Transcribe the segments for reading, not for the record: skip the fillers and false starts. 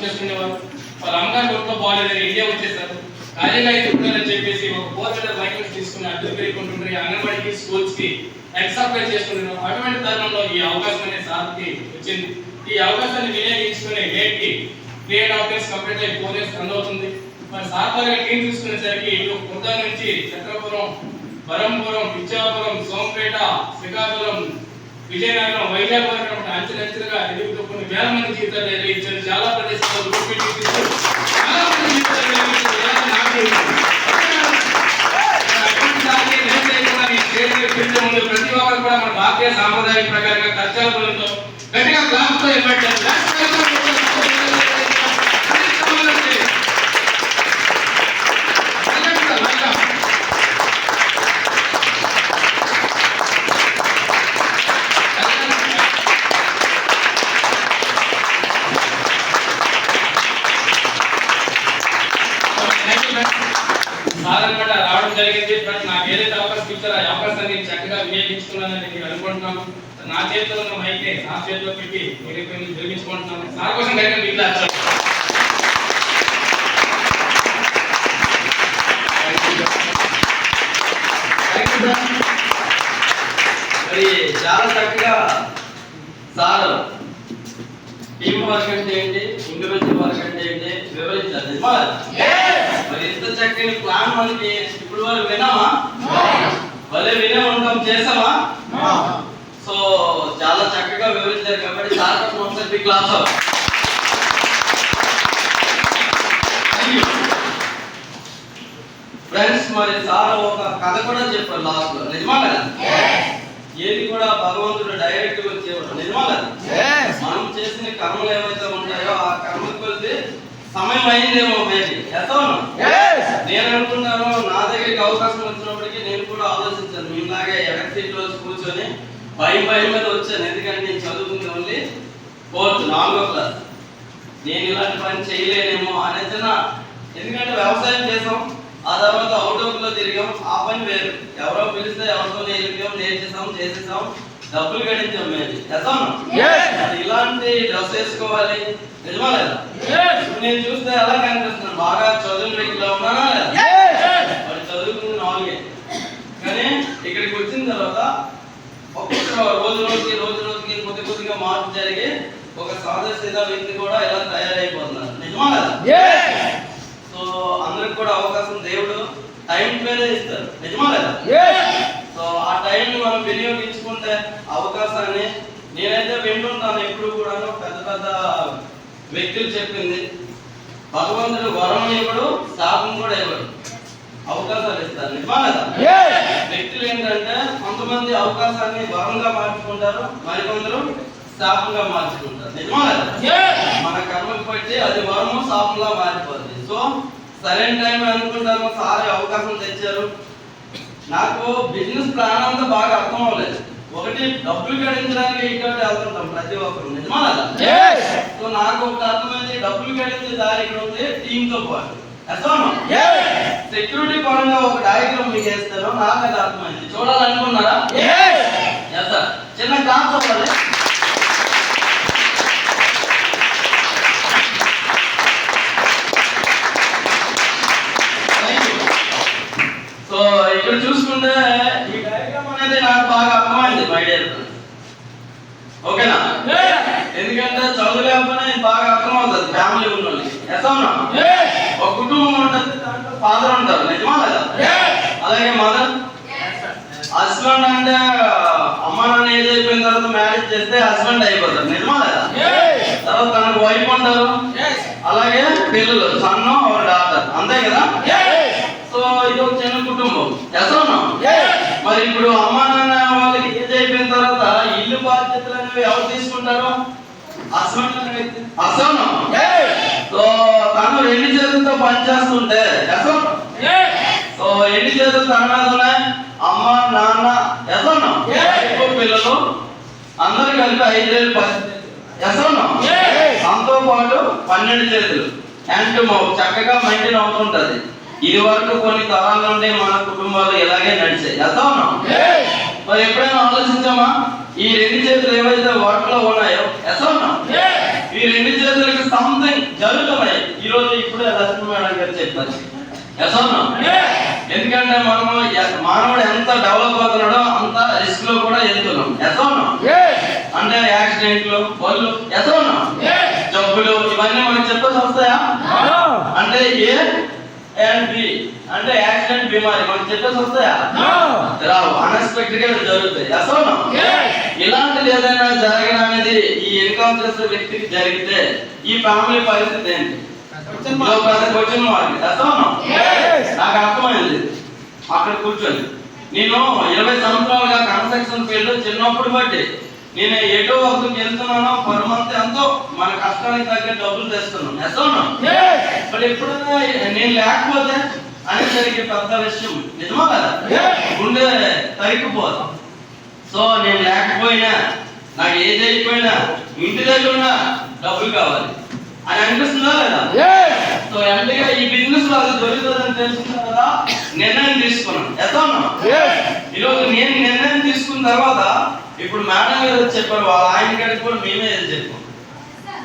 చేసుకునేవారు. వాళ్ళ అమ్మగారు కొడుకు బాగాలేదని ఇండియా వచ్చేసారు. ఖాళీగా అయితే ఉండాలని చెప్పేసి ఒక 4 వీలర్ బైక్ తీసుకుని అద్దెకు పెట్టుకుంటుంటారు. అంగన్వాడీకి స్కూల్స్కి ఎక్సప్లై చేసుకుంటున్నారు. అటువంటి తరుణంలో ఈ అవకాశం అనేది సార్కి వచ్చింది. ఈ అవకాశాన్ని వినియోగించుకునే నేటికి 3.5 years కంప్లీట్ అయి 4 years రన్ అవుతుంది. మరి సార్ గారి టీం చూసుకునేసరికి ఇటు కుర్దా నుంచి చక్రపురం, బరంపురం, పిచ్చాపురం, సోంపేట, శ్రీకాకుళం, విజయనగరం, వైజాగ్ వరకు అంచెలంచెలుగా ఎదుగుతూ కొన్ని వేల మంది జీవితాలు ఎదిగించారు. చాలా ప్రదేశాల్లో ప్రతి ఒక్కరు కూడా మన భారతీయ సాంప్రదాయ ప్రకారంగా కష్టాల బలంతో గట్టిగా క్లాస్ తో ఇన్వైట్ చేస్తారు. సాధారణంగా రావడం జరిగింది. బట్ నాకు ఏదైతే అవకాశం ఇచ్చారో ఆ అవకాశాన్ని చక్కగా వినియోగించుకున్నానని నేను అనుకుంటున్నాను. నా చేతిలో ఉన్న మైక్ నా చేతిలో పెట్టి మీరు నిర్మించుకుంటున్నాను. సార్ కోసం గట్టిగా మిగతా మరి చాలా చక్కగా సార్ టీమ్ వర్క్ అంటే ఏంటి, ఇండివిజువల్ వర్క్ అంటే ఏంటి వివరించాలి. మరి ఇంత చక్కని ప్లాన్ మనకి ఇప్పుడు వరకు విన్నామా? భలే వినే ఉంటాం, చేసామా? సో చాలా చక్కగా వివరించారు కాబట్టి సార్ ఒకసారి క్లాస్ ఫ్రెండ్స్. మరి సార్ ఒక కథ కూడా చెప్పారు లాస్ట్ లో, నిజమా కదా? ఏది కూడా భగవంతుడు డైరెక్ట్ గా వచ్చేవాడు, నిజమా కదా? మనం చేసిన కర్మలు ఏవైతే ఉంటాయో ఆ కర్మకు వెళ్తే సమయం అయిందేమో మేబీ. నేను అనుకున్నాను, నా దగ్గరికి అవకాశం వచ్చినప్పటికీ నేను కూడా ఆలోచించాను. మీలాగే ఎడక్ సీట్ రోజు కూర్చొని భయం మీద వచ్చాను. ఎందుకంటే నేను చదువుకుంది ఓన్లీ 4th క్లాస్. నేను ఇలాంటి పని చేయలేనేమో అనేది ఎందుకంటే వ్యవసాయం చేసాం, ఆ తర్వాత అవుట్డోర్ లో తిరిగాం. ఆ పని వేరు, ఎవరో పిలిస్తే ఎవరితో వెళ్ళాం, నేర్చేసాం, చేసేసాం, డబ్బులు గడించాం. మేబీ ఇలాంటి డ్రెస్ వేసుకోవాలి, నిజమా లేదా? నేను చూస్తే ఎలా కనిపిస్తున్నాను, బాగా చదువు వ్యక్తిలో ఉన్నానా లేదా? మరి చదువుకుంది 4 కానీ ఇక్కడికి వచ్చిన తర్వాత ఒక్కొక్క రోజు రోజుకి కొద్దిగా మార్పు జరిగి ఒక సాదృశ్యత వ్యక్తి కూడా ఇలా తయారైపోతున్నారు, నిజమా లేదా? సో అందరికి కూడా అవకాశం దేవుడు టైం మీద ఇస్తారు, నిజమా లేదా? సో ఆ టైంని మనం వినియోగించుకుంటే అవకాశాన్ని నేనైతే వింటుంటాను ఎప్పుడు కూడా. పెద్ద వ్యక్తులు చెప్పింది, భగవంతుడు వరం ఇవ్వడు, శాపం కూడా ఇవ్వడు, అవకాశాలు ఇస్తారు, నిజమా కదా? వ్యక్తులు ఏంటంటే కొంతమంది అవకాశాన్ని వరంగా మార్చుకుంటారు, మరికొందరు శాపంగా మార్చుకుంటారు, నిజమా కదా? మన కర్మకు బట్టి అది వరము శాపంగా మారిపోతుంది. సో సరైన టైం అనుకుంటాను, సార్ అవకాశం తెచ్చారు. నాకు బిజినెస్ ప్లాన్ అంతా బాగా అర్థం అవ్వలేదు. ఒకటి డబ్బులు గడించడానికి ఇక్కడ వెళ్తుంటాం ప్రతి ఒక్కరు, నిజమా కదా? సో నాకు ఒక అర్థమైంది, డబ్బులు గడించే దారి ఇక్కడ ఉంది టీమ్ తో పాటు. సెక్యూరిటీ పరంగా ఒక డయాగ్రామ్ మీకు వేస్తాను, నాకు అది అర్థమైంది. చూడాలనుకున్నారా? చిన్న క్లాస్ అవ్వాలి. సో ఇక్కడ చూసుకుంటే ఈ డయాగ్రామ్ అనేది నాకు బాగా అర్థమైంది మై డియర్ ఫ్రెండ్స్. ఓకేనా? ఎందుకంటే చదువు లేకపోయినా బాగా అర్థం అవుతుంది ఫ్యామిలీ ఉన్న వాళ్ళకి. ఒక కుటుంబం ఉంటుంది, దాంట్లో ఫాదర్ ఉంటారు, నిజమా కదా? అలాగే మదర్, హస్బెండ్ అంటే అమ్మ నాన్న ఏజ్ అయిపోయిన తర్వాత మ్యారేజ్ చేస్తే హస్బెండ్ అయిపోతారు, నిజమా కదా? తర్వాత తనకు వైఫ్ ఉంటారు, అలాగే పిల్లలు, సన్ను ఆర్ డాటర్, అంతే కదా? సో ఇది ఒక చిన్న కుటుంబం. మరి ఇప్పుడు అమ్మా నాన్న వాళ్ళకి ఏజ్ అయిపోయిన తర్వాత ఇల్లు బాధ్యతలు అనేవి ఎవరు తీసుకుంటారు? హస్బెండ్ అనే వ్యక్తి. సో తను 2 చేతులతో పనిచేస్తుంటే సో 2 చేతులు తన మీద ఉన్నాయి, అమ్మ నాన్న పిల్లలు అందరు కలిపి 5 దాంతో పాటు 12 చేతులు హ్యాండ్ టు మౌత్ చక్కగా మెయింటైన్ అవుతుంటది. ఇది వరకు కొన్ని తరాల నుండి మన కుటుంబాలు ఇలాగే నడిచాయి. మరి ఎప్పుడైనా ఆలోచించామా ఈ 2 చేతులు ఏవైతే వర్క్ లో ఉన్నాయో ఈ 2 చేతులకి సంథింగ్ జరుగుతున్నాయి. ఈ రోజు ఇప్పుడే లక్ష్మీ మేడం గారు చెప్పారు. ఎందుకంటే మానవుడు ఎంత డెవలప్ అవుతున్నాడో అంత రిస్క్ లో కూడా వెళ్తున్నాం. అంటే యాక్సిడెంట్లు, బళ్ళు, జబ్బులు ఇవన్నీ మనకి చెప్పేసి వస్తాయా? అంటే ఏ అండ్ బి అంటే యాక్సిడెంట్, బీమారి మనకి చెప్పేసి వస్తాయా? రావు. అన్ఎక్స్పెక్టెడ్ గా జరుగుతాయి. ఇలాంటిది ఏదైనా జరగడం అనేది ఈ ఎన్కౌంటర్ చేసే వ్యక్తికి జరిగితే ఈ ఫ్యామిలీ పరిస్థితి ఏంటి? నాకు అర్థమైంది. అక్కడ కూర్చొని నేను 20 సంవత్సరాలుగా కన్స్ట్రక్షన్ ఫీల్డ్ చిన్నప్పుడు బట్టి నేను ఎటో ఒకరికి వెళ్తున్నానో పర్ మంత్ ఎంతో మన కష్టానికి తగ్గ డబ్బులు తెస్తున్నాను. బట్ ఎప్పుడైనా నేను లేకపోతే అనేసరికి పెద్ద విషయం నిజమా కదా? గుండె తరిగిపోతాం. సో నేను లేకపోయినా, నాకు ఏది అయిపోయినా, ఇంటి దగ్గర ఉన్నా డబ్బులు కావాలి అని అనిపిస్తుందా లేదా? సో ఎంతగా ఈ బిజినెస్ లో అది దొరుకుతుందని తెలుసుకున్న కదా నిర్ణయం తీసుకున్నాను. ఈరోజు నేను నిర్ణయం తీసుకున్న తర్వాత ఇప్పుడు మేడం గారు చెప్పారు, వాళ్ళ ఆయన గారికి కూడా మేమే చెప్పాం.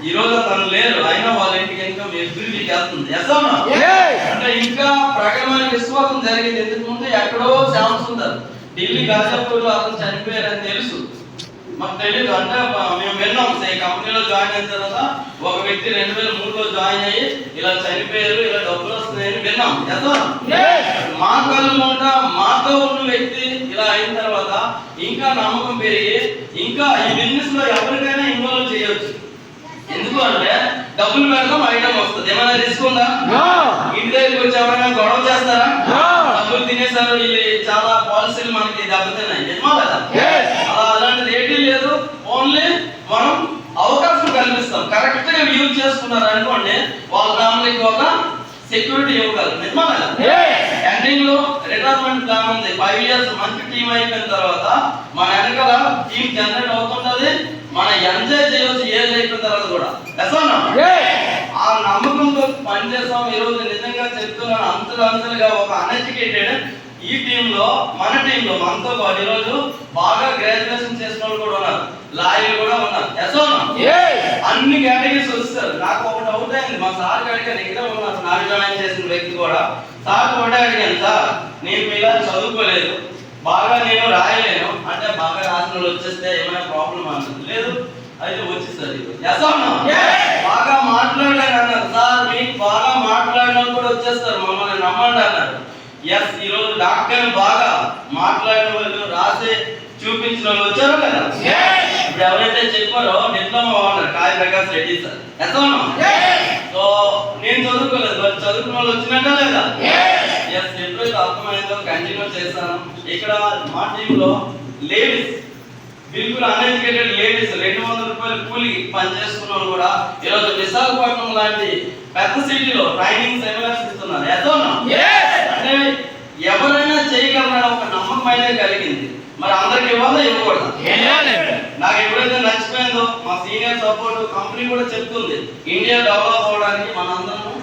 ఈ రోజు తను లేరు, అయినా వాళ్ళ ఇంటికి ఇంకా ఎవ్రీకి వెళ్తుంది. అంటే ఇంకా ప్రకటమైన విశ్వాసం జరిగింది. ఎందుకు ముందు ఎక్కడో శాంసుందర్ ఢిల్లీ గాజాపూర్ లో అతను చనిపోయారని తెలుసు, మాకు తెలియదు. అంటే మేము విన్నాం కంపెనీలో జాయిన్ అయిన తర్వాత ఒక వ్యక్తి 2003లో జాయిన్ అయ్యి ఇలా చనిపోయారు, ఇలా డబ్బులు వస్తున్నాయని విన్నాం. మా కళ్ళు ముంట మాతో ఉన్న వ్యక్తి ఇలా అయిన తర్వాత ఇంకా నమ్మకం పెరిగి ఇంకా ఈ బిజినెస్ లో ఎవరికైనా ఇన్వాల్వ్ చేయొచ్చు. ఎందుకు అంటే డబ్బులు పెడతాం, ఐటమ్ వస్తుంది. ఏమైనా రిస్క్ ఉందా? ఇంటి దగ్గరికి వచ్చి ఎవరైనా గొడవ చేస్తారా? డబ్బులు తినేసారు, ఇది చాలా పాలసీలు మనకి దెబ్బతిన్నాయి. నిజమా కదా? అలాంటిది ఏంటి లేదు. ఓన్లీ మనం అవకాశం కల్పిస్తాం. కరెక్ట్ గా యూజ్ చేసుకున్నారు అనుకోండి, వాళ్ళ ఫ్యామిలీకి ఒక సెక్యూరిటీ ఇవ్వగలరు. నిజమా కదా? ఎండింగ్ లో రిటైర్మెంట్ ప్లాన్ ఉంది. 5 years మంచి టీం అయిపోయిన తర్వాత మన వెనకాల టీం జనరేట్ అవుతుంటది, మన ఎంజాయ్ చేయొచ్చు ఏజ్ అయిపోయిన తర్వాత కూడా. ఆ నమ్మకంతో పనిచేస్తాం. ఈ రోజు నిజంగా చెప్తున్నాను, అంతలుగా ఒక అన్ఎడ్యుకేటెడ్ ఈ టీంలో, మన టీంలో మనతో పాటు ఈరోజు బాగా గ్రాడ్యుయేషన్ చేసిన వాళ్ళు కూడా ఉన్నారు, లాయర్లు కూడా ఉన్నారు. అన్ని కేటగిరీస్ వస్తారు. నాకు ఒక డౌట్ అయింది, మా సార్ అడిగాను, ఇక్కడ ఉన్నారు నాకు జాయిన్ చేసిన వ్యక్తి కూడా. సార్ ఒకటే అడిగాను, సార్ నేను మీలా చదువుకోలేదు, బాగా నేను రాయలేను అంటే బాగా రాసిన వాళ్ళు వచ్చేస్తే ఏమైనా ప్రాబ్లం అన్నది లేదు. అయితే వచ్చేసరి బాగా మాట్లాడాను అన్నారు. సార్ మీకు బాగా మాట్లాడిన కూడా వచ్చేస్తారు, మమ్మల్ని నమ్మండి అన్నారు. ఎస్, ఈ రోజు డాక్టర్ బాగా మాట్లాడిన వాళ్ళు, రాసే చూపించిన వాళ్ళు వచ్చారో కదా? ఇప్పుడు ఎవరైతే చెప్పారో డిప్లొమా ఉన్నారు కాయ ప్రకాష్ రెడ్డి సార్. సో నేను చదువుకోలేదు, మరి చదువుకున్న వాళ్ళు వచ్చినట్ట లేదా? ఎస్, ఎప్పుడైతే అర్థమైందో కంటిన్యూ చేశాను. ఇక్కడ మా టీంలో లేడీస్, బిల్కుల్ అన్ఎడ్యుకేటెడ్ లేడీస్ 200 రూపాయలు కూలికి పనిచేస్తున్న వాళ్ళు కూడా ఈరోజు విశాఖపట్నం లాంటి పెద్ద సిటీలో ట్రైనింగ్ సెమినార్స్ ఇస్తున్నారు. అంటే ఎవరైనా చేయగలరని ఒక నమ్మకం అయితే కలిగింది. మరి అందరికి ఇవ్వాలా, ఇవ్వకూడదు? నాకు ఎప్పుడైతే నచ్చిపోయిందో మా సీనియర్ సపోర్ట్ కంపెనీ కూడా చెప్తుంది, ఇండియా డెవలప్ అవడానికి మనందరం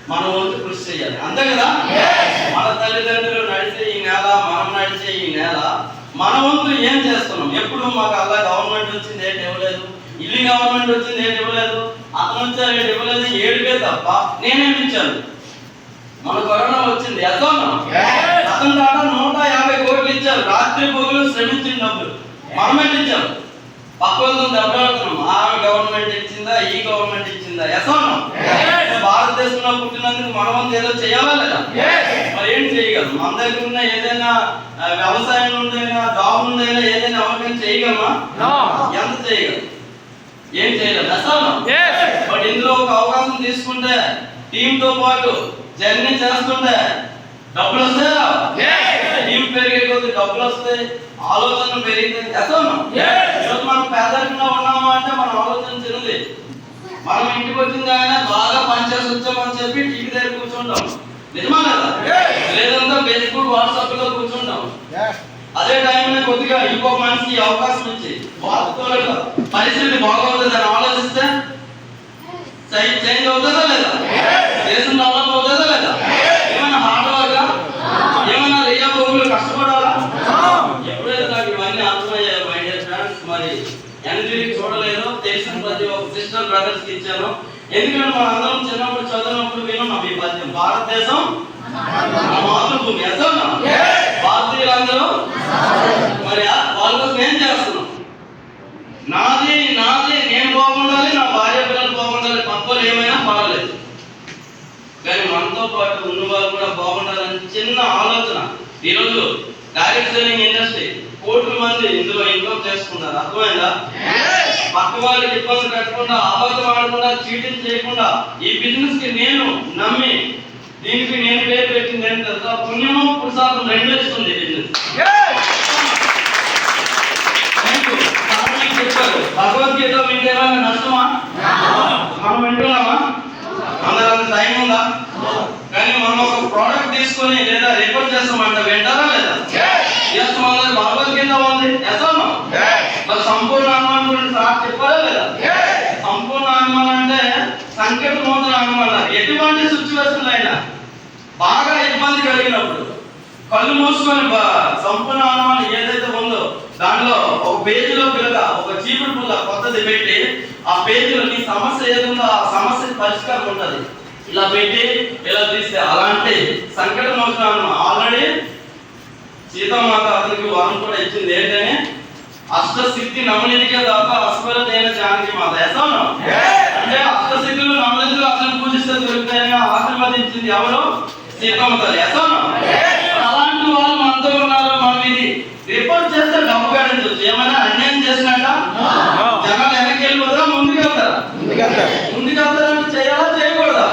మన వంతు కృషి చేయాలి. అంతే కదా? మన తల్లిదండ్రులు నడిచే ఈ నేల, మనం నడిచే ఈ నేల, మన వంతు ఏం చేస్తున్నాం? ఎప్పుడు మాకు అలా గవర్నమెంట్ వచ్చింది ఏంటి ఇవ్వలేదు, ఇల్లు గవర్నమెంట్ వచ్చింది ఏంటి ఇవ్వలేదు, అతను వచ్చారు ఏంటి ఇవ్వలేదు, ఏడుపే తప్ప నేనేమి ఇచ్చాను? మన కరోనా వచ్చింది, అతను దాకా 150 కోట్లు ఇచ్చారు. రాత్రి పగులు శ్రమించిన డబ్బులు మనమే ఇచ్చాం. పక్కలతో దెబ్బలాడుతున్నాం, ఆ గవర్నమెంట్ ఇచ్చిందా, ఈ గవర్నమెంట్ ఇచ్చిందా? భారతదేశంలో పుట్టినందుకు మనం ఏదో చేయాలా లేదా? మరి ఏం చేయగలం? మన దగ్గర ఉన్న ఏదైనా వ్యవసాయం నుండైనా, జాబ్ నుండైనా ఏదైనా అవకాశం చేయగలమా? ఎంత చేయగలం? ఏం చేయగలం? బట్ ఇందులో ఒక అవకాశం తీసుకుంటే, టీంతో పాటు జర్నీ చేస్తుంటే డబ్బులు వస్తాయా? టీం పెరిగే కొద్ది డబ్బులు వస్తాయి, ఆలోచన పెరిగింది. ఈరోజు మనం పేదరికంలో ఉన్నాము అంటే మన ఆలోచన చిన్నది. మనం ఇంటికి వచ్చింది ఆయన బాగా పనిచేసి వచ్చామని చెప్పి టీవీ దగ్గర కూర్చుంటాం. నిజమా కదా? లేదంతా ఫేస్బుక్, వాట్సాప్ లో కూర్చుంటాం. అదే టైంలో కొద్దిగా ఇంకో మనిషికి అవకాశం ఇచ్చి వాళ్ళతో పరిస్థితి బాగవుతుందని ఆలోచిస్తే చేంజ్ అవుతుందా లేదా? దేశం డెవలప్ అవుతుందా లేదా? ఏమైనా హార్డ్ వర్క్, ఏమైనా రియా భూములు కష్టపడాలా? ఎప్పుడైతే నాకు ఇవన్నీ అర్థమయ్యాయి మై డియర్ ఫ్రెండ్స్, మరి ఎన్జీకి చూడలేదు, తెలిసిన ప్రతి ఒక్క సిస్టర్ బ్రదర్స్ కి ఇచ్చాను. ఎందుకంటే మన అందరం చిన్నప్పుడు చదివినప్పుడు విన్నాం ఈ పద్యం, భారతదేశం మన మాతృభూమి. ఎసన్నా భారతీయులందరూ మరి వాళ్ళ కోసం ఏం చేస్తున్నాం? నాది నాది నేను బాగుండాలి, నా భార్య పిల్లలు బాగుండాలి, పక్కలు ఏమైనా పర్వాలేదు, కానీ మనతో పాటు ఉన్న వాళ్ళు కూడా బాగుండాలని చిన్న ఆలోచన. ఈరోజు డైరెక్ట్ సెల్లింగ్ ఇండస్ట్రీ కోట్ల మంది ఇందులో ఇన్కమ్ చేసుకుంటారు. అర్థమైందా? పక్క వాళ్ళకి ఇబ్బంది పెట్టకుండా, అబద్ధం ఆడకుండా, చీటింగ్ చేయకుండా ఈ బిజినెస్ కి నేను నమ్మి దీనికి నేను పేరు పెట్టింది ఏంటి తెలుసా? పుణ్యము పురుషార్థం రెండు ఇస్తుంది బిజినెస్. చెప్పారు భగవద్గీత వింటేమైనా నష్టమా? మనం వింటున్నామా? అందరం టైం ఉందా? కానీ మనం ఒక ప్రోడక్ట్ తీసుకొని లేదా రిఫర్ చేస్తామంటే వింటారా లేదా? చేస్తాం. అందరూ భగవద్గీత ఉంది చేస్తామా? మరి సంపూర్ణ అనుమానం గురించి సార్ చెప్పారా లేదా? సంపూర్ణ అనుమానం అంటే సంకట మోదన అనుమానం. ఎటువంటి సిచ్యువేషన్ అయినా బాగా ఇబ్బంది కలిగినప్పుడు కళ్ళు మూసుకొని సంపూర్ణ అనుమానం ఏదైతే ఉందో దానిలో ఒక పేజీలో పిల్లగా ఒక చీపురు పుల్ల కొత్తది పెట్టి ఆ పేజీలో నీ సమస్య ఏదుందో ఆ సమస్య పరిష్కారం ఉంటుంది. ఇలా పెట్టి ఇలా తీస్తే అలాంటి సంకట మోసనం ఆల్రెడీ సీతామాత అతనికి వరం కూడా ఇచ్చింది. ఏంటని అష్టసిద్ధి నవనిధికే తప్ప అస్వరదైన జానకి మాత. ఎసాను అంటే అష్టసిద్ధులు నవనిధులు అతను పూజిస్తే దొరుకుతాయని ఆశీర్వదించింది ఎవరు? సీతమ్మ తల్లి. ఎసాను అలాంటి వాళ్ళు మనతో ఉన్నారు. మనం ఇది రిపోర్ట్ చేస్తే డబ్బు గడించవచ్చు. ఏమైనా అన్యాయం చేసినాక జనాలు వెనక్కి వెళ్ళిపోతారా ముందుకు వెళ్తారా? ముందుకు వెళ్తారంటే చేయాలా చేయకూడదా?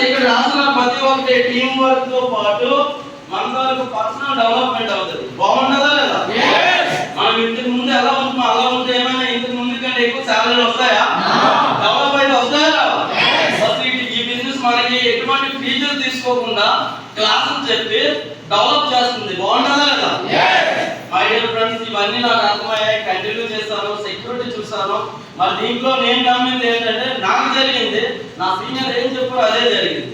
ఇక్కడ రాసిన ప్రతి ఒక్కటి టీం వర్క్ తో పాటు మన తాలూకు పర్సనల్ డెవలప్మెంట్ అవుతుంది. బాగుంటుందా లేదా? మనం ఇంతకు ముందు ఎలా ఉంటున్నాం అలా ఉంటే ఏమైనా ఇంతకు ముందు కంటే ఎక్కువ శాలరీలు వస్తాయా? డెవలప్ అయితే వస్తాయా? ఈ బిజినెస్ మనకి ఎటువంటి ఫీజులు తీసుకోకుండా క్లాసులు చెప్పి డెవలప్ చేస్తుంది. బాగుంటుందా లేదా? మై డియర్ ఫ్రెండ్స్, ఇవన్నీ నాకు అర్థమయ్యాయి. కంటిన్యూ చేస్తాను, సెక్యూరిటీ చూస్తాను. మరి దీంట్లో నేను నమ్మింది ఏంటంటే నాకు జరిగింది, నా సీనియర్ ఏం చెప్పారో అదే జరిగింది.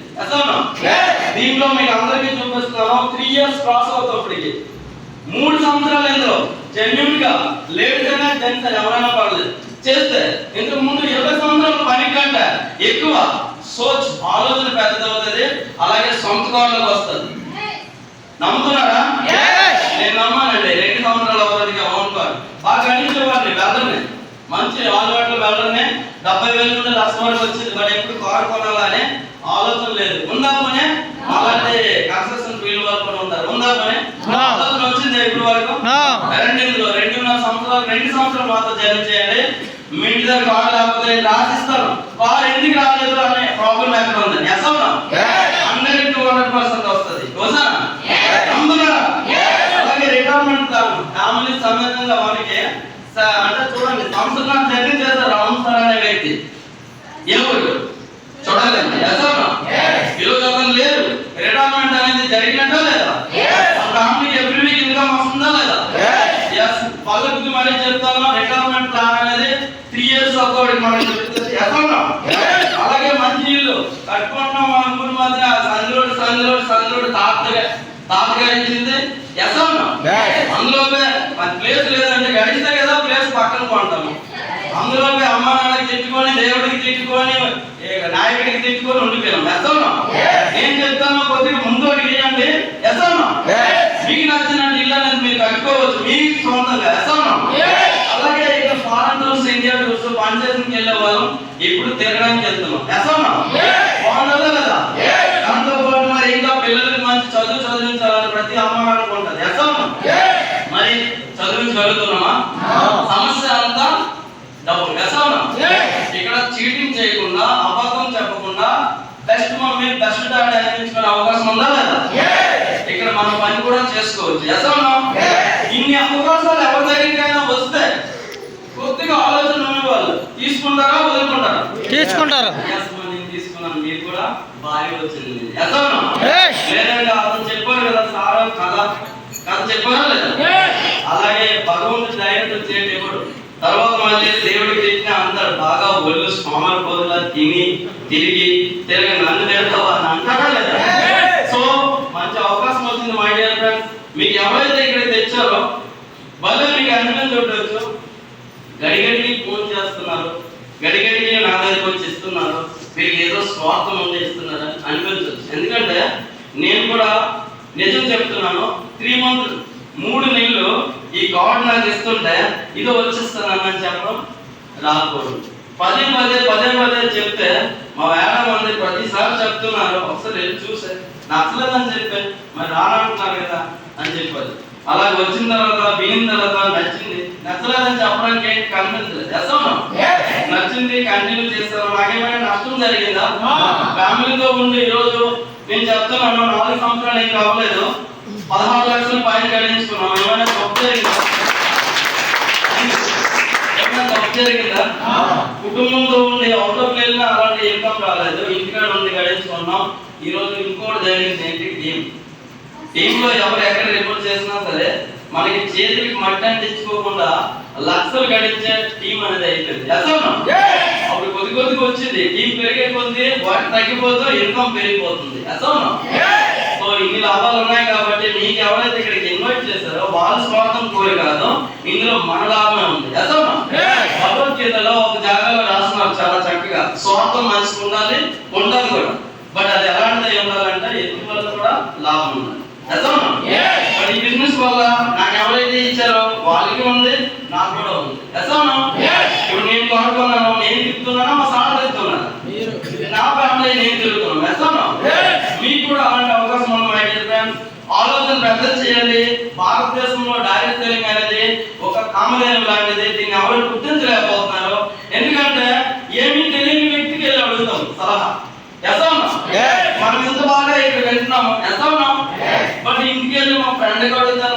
దీంట్లో మీకు అందరికీ చూపిస్తున్నాను. 3 years క్రాస్ అవుతాప్పటికి 3 సంవత్సరాలు ఎందులో జెన్యున్ గా లేడీస్ అయినా జెంట్స్ అయినా ఎవరైనా పర్లేదు చేస్తే ఇంతకు ముందు 20 సంవత్సరాల పని కంటే ఎక్కువ సోచ్ ఆలోచన పెద్దదవుతుంది, అలాగే సొంత కాళ్ళకు వస్తుంది. నమ్ముతున్నారా? నేను నమ్మానండి. 2 సంవత్సరాల అవధిగా అమౌంట్ కాదు బాగా గణించేవాడిని. వెళ్ళనే మంచి అలవాట్లు వెళ్ళనే 70,000 నుండి 1,00,000 వరకు వచ్చింది. బట్ ఎప్పుడు కారు కొనాలనే ఆలోచన లేదు. ఉందా పనే? అలాంటి కన్స్ట్రక్షన్ ఫీల్డ్ వాళ్ళు కూడా ఉంటారు. ఉందా పనే? ఆలోచన వచ్చింది ఇప్పుడు వరకు? 2.5 సంవత్సరాలు మాత్రం జర్నీ చేయండి. మీ ఇంటి దగ్గర కారు లేకపోతే నేను రాసిస్తాను. కారు ఎందుకు రాలేదు అనే ప్రాబ్లం ఎక్కడ ఉందని. ఎసవునా 100% వస్తుంది. అలాగే రిటైర్మెంట్ ఫ్యామిలీ సమేతంగా మనకి అంటే చూడండి సంవత్సరం జర్నీ చేస్తారు. రామ్ సార్ అనే వ్యక్తి ఎవరు చూడాలండి. ఈరోజు అతను లేరు. రిటైర్మెంట్ అనేది జరిగినట్టా లేదా? ఫ్యామిలీకి ఎవ్రీ వీక్ ఇన్కమ్ వస్తుందా లేదా? వాళ్ళకి మరీ చెప్తాను, రిటైర్మెంట్ ప్లాన్ అనేది 3 years ఒకటి మనకి చెప్తుంది. అలాగే మంచి నీళ్ళు కట్టుకుంటున్నాం మన ఊరి మధ్య సందులోడు తాతగారించింది. అందులోపే ప్లేస్ లేదంటే గడిస్తే కదా ప్లేస్ పక్కన కొంటాము. అందులోపే అమ్మ నాన్నకి తిట్టుకొని, దేవుడికి తిట్టుకొని, నాయకుడికి తిట్టుకొని ఉండిపోయాం. ఏం చెప్తానో కొద్దిగా ముందు అడిగేయండి. మీకు నచ్చినట్టు ఇల్లు అనేది మీరు కట్టుకోవచ్చు మీ సొంతంగా. అలాగే ఇక ఫారెన్ టూర్స్, ఇండియా టూర్స్, పనిచేసరికి వెళ్ళే వాళ్ళం ఇప్పుడు తిరగడానికి వెళ్తున్నాం. బాగుంటుందా లేదా? దాంతో పాటు మరి ఇంకా పిల్లలకి మంచి చదివించాలని ప్రతి అమ్మ నాన్నకు ఉంటుంది. మరి చదివించగలుగుతున్నామా? సమస్య అంతా డబ్బు. ఇక్కడ చీటింగ్ చేయకుండా, అబద్ధం చెప్పకుండా బెస్ట్ మమ్మీ బెస్ట్ డాడీ అనిపించుకునే అవకాశం ఉందా లేదా? ఇక్కడ మనం పని కూడా చేసుకోవచ్చు. ఇన్ని అవకాశాలు ఎవరి దగ్గరికైనా వస్తే కొద్దిగా ఆలోచన ఉన్నవాళ్ళు తీసుకుంటారా వదులుకుంటారా? తీసుకుంటారు. తీసుకున్నాను. మీరు కూడా భార్య వచ్చింది. లేదంటే అతను చెప్పారు కదా సారా కథ చెప్పారా లేదా? అలాగే భగవంతుడు డైరెక్ట్ చేయండి ఇప్పుడు తర్వాత మళ్ళీ దేవుడికి తిట్టిన అందరు బాగా ఒళ్ళు స్వామి పోదులా తిరిగి నన్ను తిడతావా అని అంటారా లేదా? సో మంచి అవకాశం వచ్చింది మై డియర్ ఫ్రెండ్స్. మీకు ఎవరైతే ఇక్కడ తెచ్చారో వాళ్ళు మీకు అన్నం చూడవచ్చు. గడిగడికి ఫోన్ చేస్తున్నారు, గడిగడికి నా దగ్గరికి వచ్చి ఇస్తున్నారు. వీళ్ళు ఏదో స్వార్థం ఉండి ఇస్తున్నారని అనిపించవచ్చు. ఎందుకంటే నేను కూడా నిజం చెప్తున్నాను, 3 మంత్స్ 3 నెలలు ఈ కార్డు నాకు ఇస్తుంటే ఇదో వచ్చేస్తానని చెప్పడం రాకూడదు. పదే చెప్తే మా వేళ మంది ప్రతిసారి చెప్తున్నారు, ఒకసారి వెళ్ళి చూసే నచ్చలేదని చెప్పే మరి రానంటున్నారు కదా అని చెప్పారు. అలా వచ్చిన తర్వాత వినిన తర్వాత నచ్చలేదని చెప్పడానికి ఏంటి కనిపించలేదు. నచ్చింది కంటిన్యూ చేస్తారు. నాకేమైనా నష్టం జరిగిందా? ఫ్యామిలీతో ఉండి ఈరోజు నేను చెప్తున్నాను 4 సంవత్సరాలు ఏం అవ్వలేదు, 16 లక్షలు పైన గడించుకున్నాం. ఏమైనా తప్పు జరిగిందా? కుటుంబంతో ఉండి అవుట్ ఆఫ్ వెళ్ళినా అలాంటి ఇన్కమ్ రాలేదు, ఇంటికాడ ఉండి గడించుకున్నాం. ఈ రోజు ఇంకోటి జరిగింది ఏంటి, టీంలో ఎవరు ఎక్కడ రిపోర్ట్ చేసినా సరే మనకి చేతికి మట్టి అంటించుకోకుండా లక్షలు గడించే టీం అనేది అయిపోయింది. అప్పుడు కొద్దిగా వచ్చింది, టీం పెరిగే కొద్ది వాటి తగ్గిపోతూ ఇన్కమ్ పెరిగిపోతుంది. సో ఇన్ని లాభాలు ఉన్నాయి కాబట్టి మీకు ఎవరైతే ఇక్కడికి ఇన్వైట్ చేశారో వాళ్ళ స్వార్థం కోరి కాదు, ఇందులో మన లాభమే ఉంది. భగవద్గీతలో ఒక జాగాలో రాస్తున్నారు చాలా చక్కగా, స్వార్థం మనిషికి ఉండాలి కూడా, బట్ అది ఎలాంటిది ఉండాలంటే ఎదుటి వల్ల కూడా లాభం ఉండాలి. ఈ బిజినెస్ వల్ల నాకు ఎవరైతే ఇచ్చారో వాళ్ళకి ఉంది, నాకు కూడా ఉంది. ఇప్పుడు నేను కొనుక్కున్నాను, నేను తిప్పుతున్నాను, మా సార్ తిప్పుతున్నాను, నా ఫ్యామిలీ నేను తిరుగుతున్నాను. మీకు కూడా అలాంటి అవకాశం ఉంది. మై డియర్ ఫ్రెండ్స్, ఆలోచన పెద్ద చేయండి. భారతదేశంలో డైరెక్ట్ సెల్లింగ్ అనేది ఒక కామధేయం లాంటిది, దీన్ని ఎవరు గుర్తించలేకపోతున్నారు. ఎందుకంటే ఏమీ తెలియని వ్యక్తికి వెళ్ళి అడుగుతాం సలహా. మనం ఇంత బాగా ఇక్కడ వెళ్తున్నాము, బట్ ఇంటికి వెళ్ళి మా ఫ్రెండ్కి అడుగుతాను,